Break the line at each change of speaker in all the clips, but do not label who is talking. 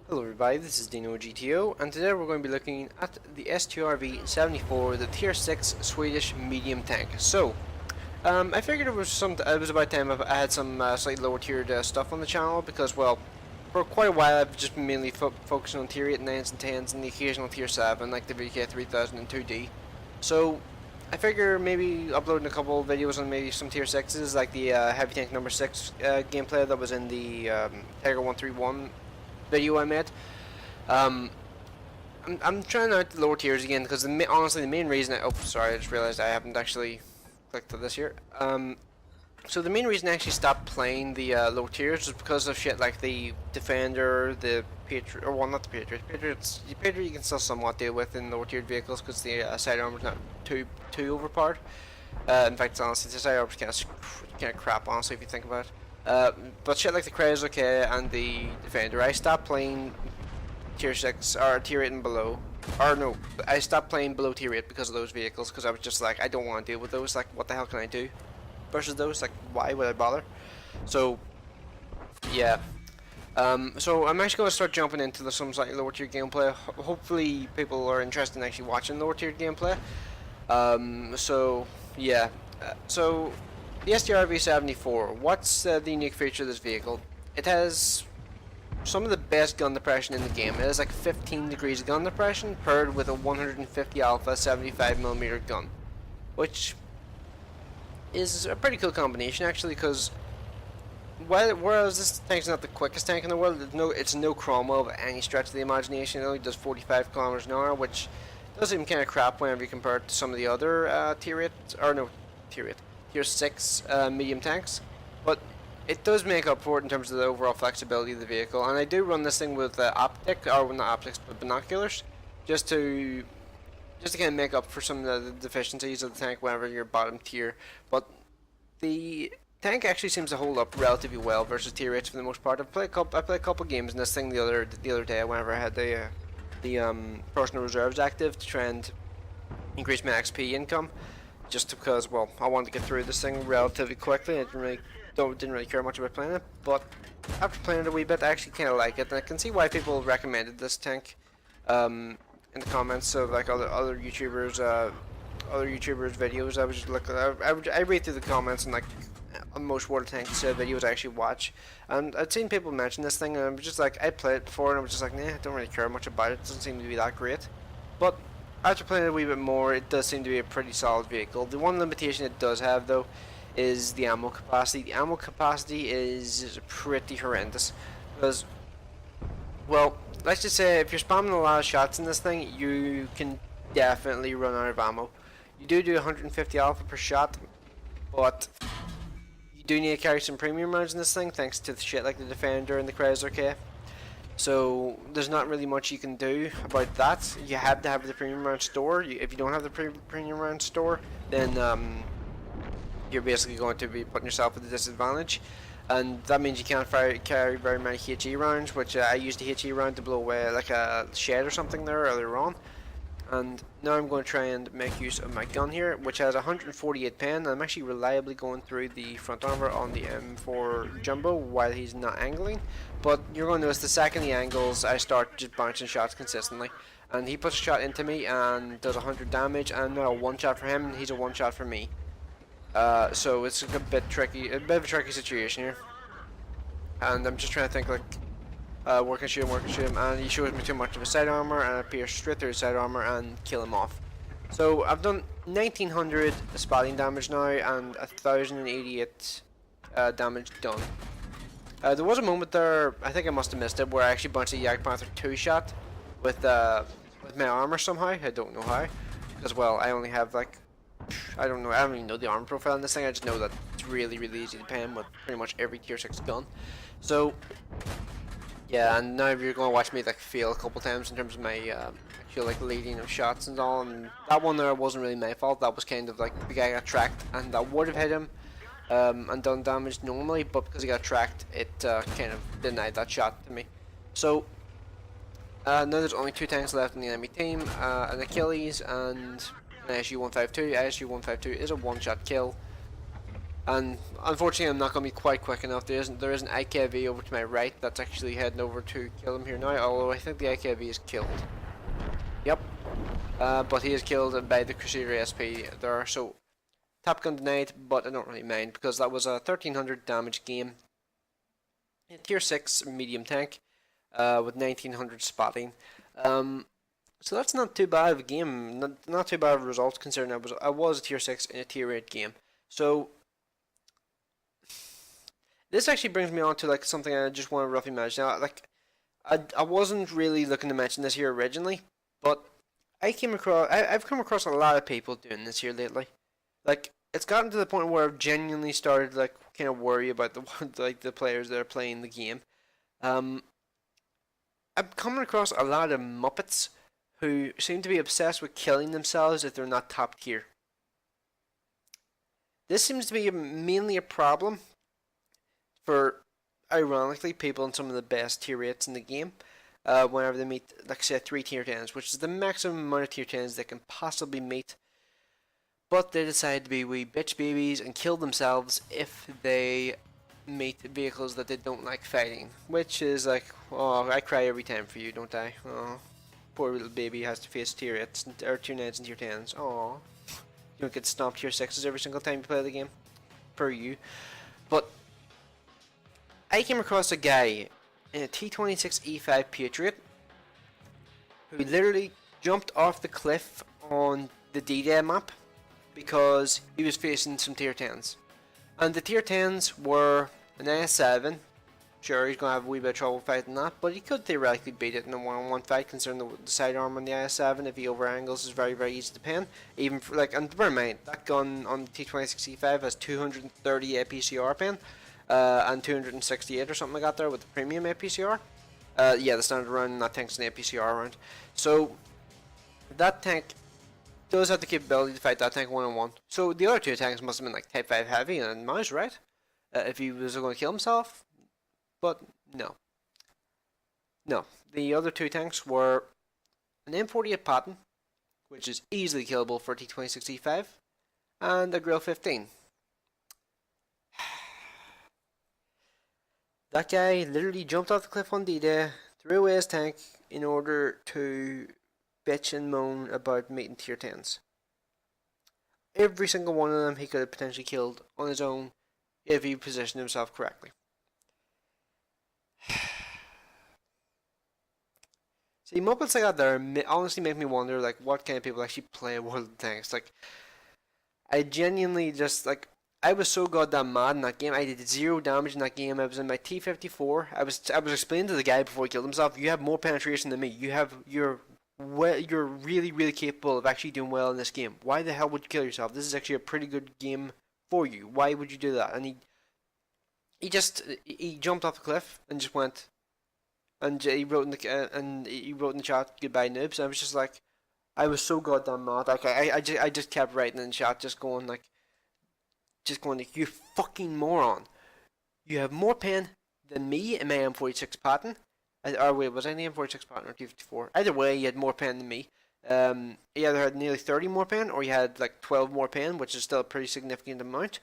Hello everybody, this is DeanoGTO, and today we're going to be looking at the STRV-74, the Tier 6 Swedish medium tank. So, I figured it was about time I had some slightly lower tiered stuff on the channel, because, well, for quite a while I've just been mainly focusing on Tier 8, 9s and 10s, and the occasional Tier 7, like the VK3000 and 2D. So, I figure maybe uploading a couple of videos on maybe some Tier 6s, like the Heavy Tank number 6 gameplay that was in the Tiger 131 video I made. I'm trying out the lower tiers again because honestly the main reason oh sorry, I just realized I haven't actually clicked to this here. So the main reason I actually stopped playing the low tiers was because of shit like the Defender, the Patriot, or well, not the Patriot. The Patriot you can still somewhat deal with in lower tiered vehicles because the side armor's not too overpowered. In fact, honestly, the side armor's kind of crap, honestly, if you think about it. But shit like the Chrysler and the Defender, I stopped playing Tier 6 or Tier 8 and below. Or no, I stopped playing below Tier 8 because of those vehicles, because I was just like, I don't want to deal with those. Like, what the hell can I do versus those? Like, why would I bother? So, yeah. So I'm actually going to start jumping into some slightly lower tier gameplay. Hopefully, people are interested in actually watching lower tier gameplay. So yeah. So the STRV-74, what's the unique feature of this vehicle? It has some of the best gun depression in the game. It has like 15 degrees of gun depression paired with a 150 alpha 75mm gun, which is a pretty cool combination actually, because whereas this tank's not the quickest tank in the world, it's no Cromwell by any stretch of the imagination. It only does 45 kilometers an hour, which does seem kind of crap whenever you compare it to some of the other Tier 6 medium tanks, but it does make up for it in terms of the overall flexibility of the vehicle. And I do run this thing with not optics, but binoculars, just to kind of make up for some of the deficiencies of the tank whenever you're bottom tier. But the tank actually seems to hold up relatively well versus Tier 8 for the most part. I played a couple games in this thing the other day whenever I had the personal reserves active to try and increase my XP income. Just because, well, I wanted to get through this thing relatively quickly. I didn't really care much about playing it, but after playing it a wee bit, I actually kind of like it, and I can see why people recommended this tank in the comments of like other YouTubers' videos. I was just looking, I read through the comments and like on most water tanks videos I actually watch, and I'd seen people mention this thing, and I was just like, I played it before, and I was just like, nah, I don't really care much about it. It doesn't seem to be that great, but after playing it a wee bit more, it does seem to be a pretty solid vehicle. The one limitation it does have, though, is the ammo capacity. The ammo capacity is pretty horrendous, because, well, let's just say if you're spamming a lot of shots in this thing, you can definitely run out of ammo. You do 150 alpha per shot, but you do need to carry some premium rounds in this thing, thanks to the shit like the Defender and the Chrysler K. So there's not really much you can do about that. You have to have the premium round store. If you don't have the premium round store, then you're basically going to be putting yourself at a disadvantage, and that means you can't carry very many HE rounds, which I used a HE round to blow away like a shed or something there earlier on. And now I'm going to try and make use of my gun here, which has 148 pen, and I'm actually reliably going through the front armor on the M4 Jumbo while he's not angling. But you're going to notice the second he angles, I start just bouncing shots consistently. And he puts a shot into me and does 100 damage, and now a one shot for him, and he's a one shot for me. So it's a bit of a tricky situation here. And I'm just trying to think like, work and shoot him, and he shows me too much of his side armor, and I pierce straight through his side armor and kill him off. So I've done 1900 spotting damage now, and 1088 damage done. There was a moment there, I think I must have missed it, where I actually bunched a Jagdpanther 2-shot with my armor somehow. I don't know how, because well, I only have like, I don't even know the armor profile in this thing. I just know that it's really easy to pen with pretty much every Tier 6 gun. So yeah, and now you're going to watch me like fail a couple times in terms of my actual like leading of shots and all, and that one there wasn't really my fault. That was kind of like the guy got tracked, and I would have hit him and done damage normally, but because he got tracked, it kind of denied that shot to me. So now there's only 2 tanks left in the enemy team, an Achilles and an SU-152. SU-152 is a one-shot kill. And unfortunately, I'm not going to be quite quick enough. There is an IKV over to my right that's actually heading over to kill him here now. Although I think the IKV is killed. Yep. But he is killed by the Crusader SP there. So Top Gun denied, but I don't really mind because that was a 1300 damage game. A tier 6 medium tank with 1900 spotting. So that's not too bad of a game. Not too bad of a result considering I was a tier 6 in a tier 8 game. So this actually brings me on to like something I just want to roughly manage. Now, like I wasn't really looking to mention this here originally, but I've come across a lot of people doing this here lately. Like it's gotten to the point where I've genuinely started like kind of worry about the players that are playing the game. I'm coming across a lot of muppets who seem to be obsessed with killing themselves if they're not top tier. This seems to be mainly a problem for, ironically, people in some of the best tier 8s in the game. Whenever they meet, like say, 3 tier 10s, which is the maximum amount of tier 10s they can possibly meet. But they decide to be wee bitch babies and kill themselves if they meet vehicles that they don't like fighting. Which is like, oh, I cry every time for you, don't I? Oh, poor little baby has to face tier 8s, or tier 9s and tier 10s. Oh, you don't get stomped tier 6s every single time you play the game. Per you. But I came across a guy in a T26E5 Patriot who literally jumped off the cliff on the D-Day map because he was facing some tier 10s. And the tier 10s were an IS-7. Sure, he's going to have a wee bit of trouble fighting that, but he could theoretically beat it in a one-on-one fight considering the sidearm on the IS-7, if he over-angles, is very, very easy to pin. Even for, like, and bear in mind, that gun on the T26E5 has 230 APCR pin. And 268 or something like that there with the premium APCR. Yeah, the standard round and that tank's an APCR round. So that tank does have the capability to fight that tank one-on-one. So the other two tanks must have been like Type 5 heavy and mouse, right? If he was going to kill himself. But no. No. The other two tanks were an M48 Patton, which is easily killable for T26E5, and a Grill 15. That guy literally jumped off the cliff on D-Day, threw away his tank in order to bitch and moan about meeting tier 10s. Every single one of them he could have potentially killed on his own if he positioned himself correctly. See, muppets like that there honestly make me wonder, like, what kind of people actually play World of Tanks. Like, I genuinely just, like, I was so goddamn mad in that game. I did 0 damage in that game. I was in my T54. I was explaining to the guy before he killed himself. You have more penetration than me. You're really, really capable of actually doing well in this game. Why the hell would you kill yourself? This is actually a pretty good game for you. Why would you do that? And he jumped off the cliff and just went. And he wrote in the chat, "Goodbye, noobs." And I was just like, I was so goddamn mad. Like I just kept writing in the chat, just going like, you fucking moron. You have more pen than me in my M46 Patton. Or wait, was I in the M46 Patton or T54? Either way, you had more pen than me. You either had nearly 30 more pen, or you had like 12 more pen, which is still a pretty significant amount.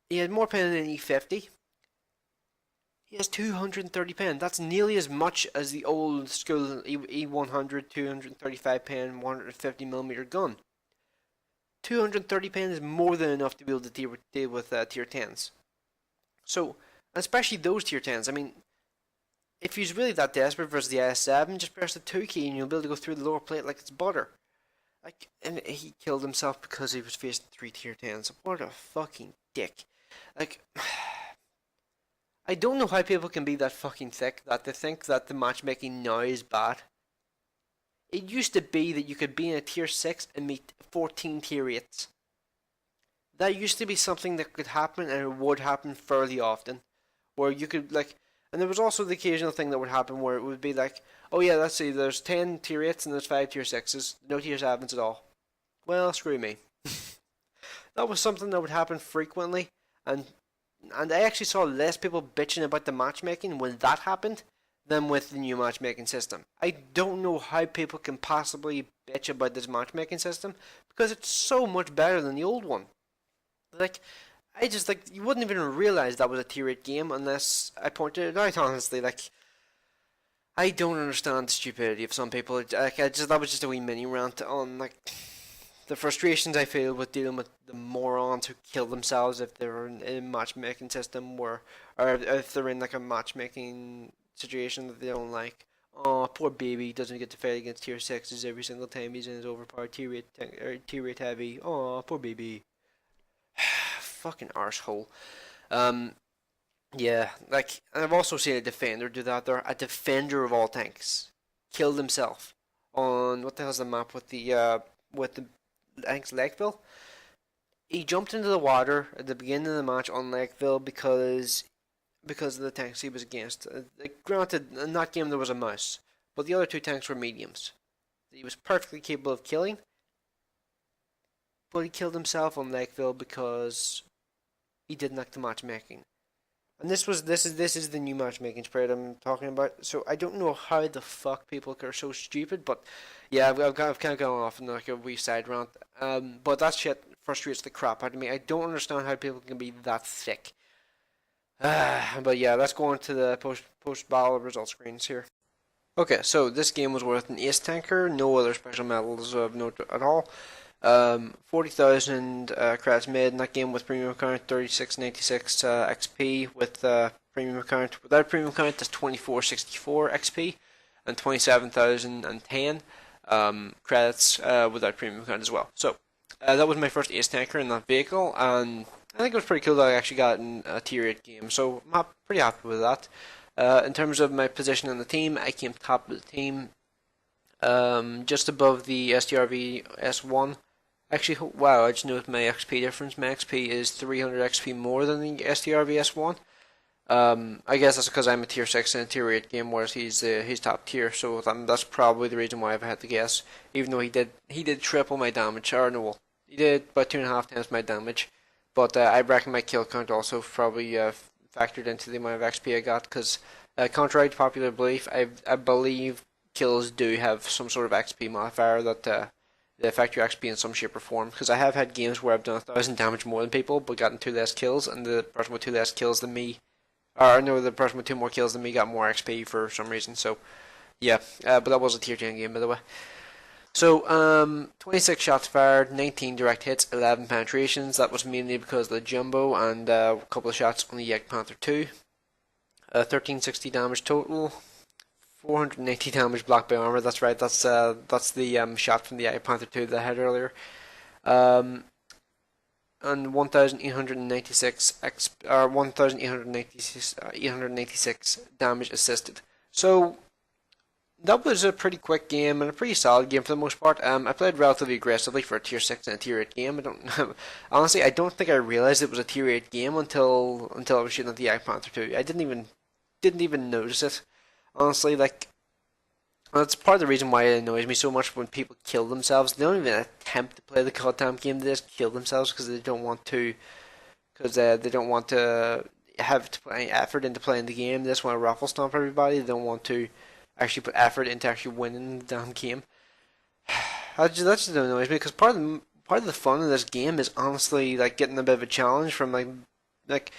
He had more pen than E50. He has 230 pen. That's nearly as much as the old school E100 235 pen 150mm gun. 230 pen is more than enough to be able to deal with tier 10s. So, especially those tier 10s. I mean, if he's really that desperate versus the IS-7, just press the 2 key and you'll be able to go through the lower plate like it's butter. Like, and he killed himself because he was facing 3 tier 10s. What a fucking dick. Like, I don't know how people can be that fucking thick that they think that the matchmaking now is bad. It used to be that you could be in a tier 6 and meet 14 tier 8s. That used to be something that could happen, and it would happen fairly often. Where you could, like, and there was also the occasional thing that would happen where it would be like, oh yeah, let's see, there's 10 tier 8s and there's 5 tier 6s, no tier 7s at all. Well, screw me. That was something that would happen frequently, and I actually saw less people bitching about the matchmaking when that happened than with the new matchmaking system. I don't know how people can possibly bitch about this matchmaking system because it's so much better than the old one. Like, I just like you wouldn't even realize that was a tier 8 game unless I pointed it out. Honestly, like I don't understand the stupidity of some people. Like that was just a wee mini rant on like the frustrations I feel with dealing with the morons who kill themselves if they're in a matchmaking system where, or if they're in like a matchmaking situation that they don't like. Oh, poor baby doesn't get to fight against tier 6s every single time he's in his overpowered tier 8 or tier 8 heavy. Oh, poor baby. Fucking arsehole. Um, yeah, like, and I've also seen a defender do that there. A defender of all tanks killed himself on what the hell's the map with the I think it's Lakeville. He jumped into the water at the beginning of the match on Lakeville because of the tanks he was against. Like, granted, in that game there was a mouse, but the other two tanks were mediums. He was perfectly capable of killing, but he killed himself on Lakeville because he didn't like the matchmaking. And this is the new matchmaking spread I'm talking about. So I don't know how the fuck people are so stupid, but yeah, I've kind of gone off in like a wee side rant. But that shit frustrates the crap out of me. I don't understand how people can be that thick. But yeah, let's go on to the post battle results screens here. Okay, so this game was worth an ace tanker, no other special medals of note at all. 40,000 credits made in that game with premium account, 3696 XP with premium account. Without premium account, that's 2464 XP and 27,010 credits without premium account as well. So that was my first ace tanker in that vehicle, and I think it was pretty cool that I actually got in a tier 8 game. So I'm pretty happy with that. In terms of my position in the team, I came top of the team, just above the STRV S1. Actually, wow, I just noticed my XP difference. My XP is 300 XP more than the STRV S1. I guess that's because I'm a tier 6 in a tier 8 game, whereas he's top tier, so that's probably the reason why I've had to guess. Even though he did triple my damage, or no, well, he did about 2.5 times my damage. But I reckon my kill count also probably factored into the amount of XP I got, because contrary to popular belief, I believe kills do have some sort of XP modifier that they affect your XP in some shape or form. Because I have had games where I've done 1,000 damage more than people, but gotten 2 less kills, and the person with 2 less kills than me, or no, the person with 2 more kills than me got more XP for some reason. So yeah, but that was a tier 10 game, by the way. So 26 shots fired, 19 direct hits, 11 penetrations. That was mainly because of the jumbo and a couple of shots on the Yak Panther 2. 1360 damage total. 480 damage blocked by armor. That's right. That's the shot from the Yak Panther 2 that I had earlier. And 1,896 or 1,886 damage assisted. So that was a pretty quick game and a pretty solid game for the most part. I played relatively aggressively for a tier 6 and a tier 8 game. Honestly, I don't think I realized it was a tier 8 game until I was shooting at the Yak Panther 2. I didn't even notice it. Honestly, like, that's part of the reason why it annoys me so much when people kill themselves. They don't even attempt to play the goddamn game. They just kill themselves because they don't want to have to put any effort into playing the game. They just want to raffle stomp everybody. They don't want to actually put effort into actually winning the damn game. That just annoys me, because part of the fun of this game is honestly like getting a bit of a challenge from like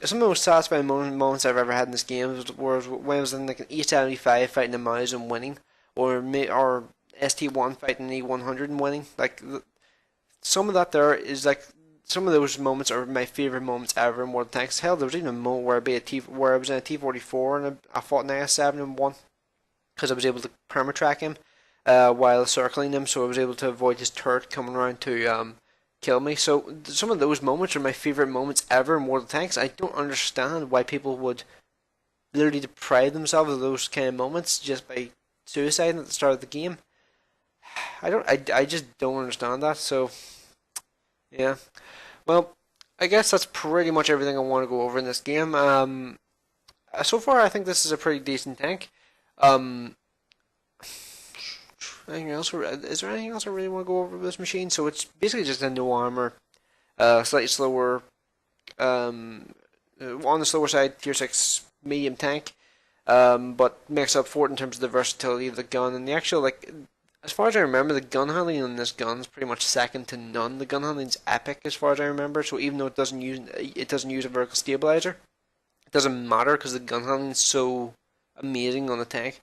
some of the most satisfying moments I've ever had in this game was when I was in like an E75 fighting a mouse and winning, or ST1 fighting an E100 and winning. Like some of that there is like some of those moments are my favorite moments ever in World of Tanks. Hell, there was even a moment where I was in a T44 and I fought an IS7 and won because I was able to permatrack him while circling him, so I was able to avoid his turret coming around to kill me. So some of those moments are my favorite moments ever in World of Tanks. I don't understand why people would literally deprive themselves of those kind of moments just by suiciding at the start of the game. I just don't understand that. So yeah, well, I guess that's pretty much everything I want to go over in this game. So far I think this is a pretty decent tank. Anything else? Is there anything else I really want to go over with this machine? So it's basically just a no armor, slightly slower, on the slower side, tier 6 medium tank, but makes up for it in terms of the versatility of the gun and the actual, like, as far as I remember, the gun handling on this gun is pretty much second to none. The gun handling's epic, as far as I remember. So even though it doesn't use a vertical stabilizer, it doesn't matter because the gun handling is so amazing on the tank.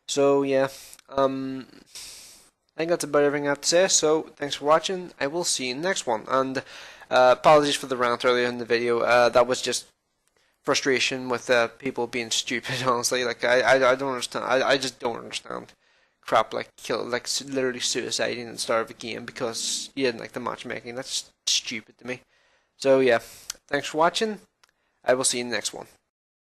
So yeah, I think that's about everything I have to say. So thanks for watching. I will see you in the next one. And apologies for the rant earlier in the video. That was just frustration with people being stupid. Honestly, like I don't understand. I just don't understand crap like literally suiciding at the start of a game because you didn't like the matchmaking. That's stupid to me. So yeah, thanks for watching. I will see you in the next one.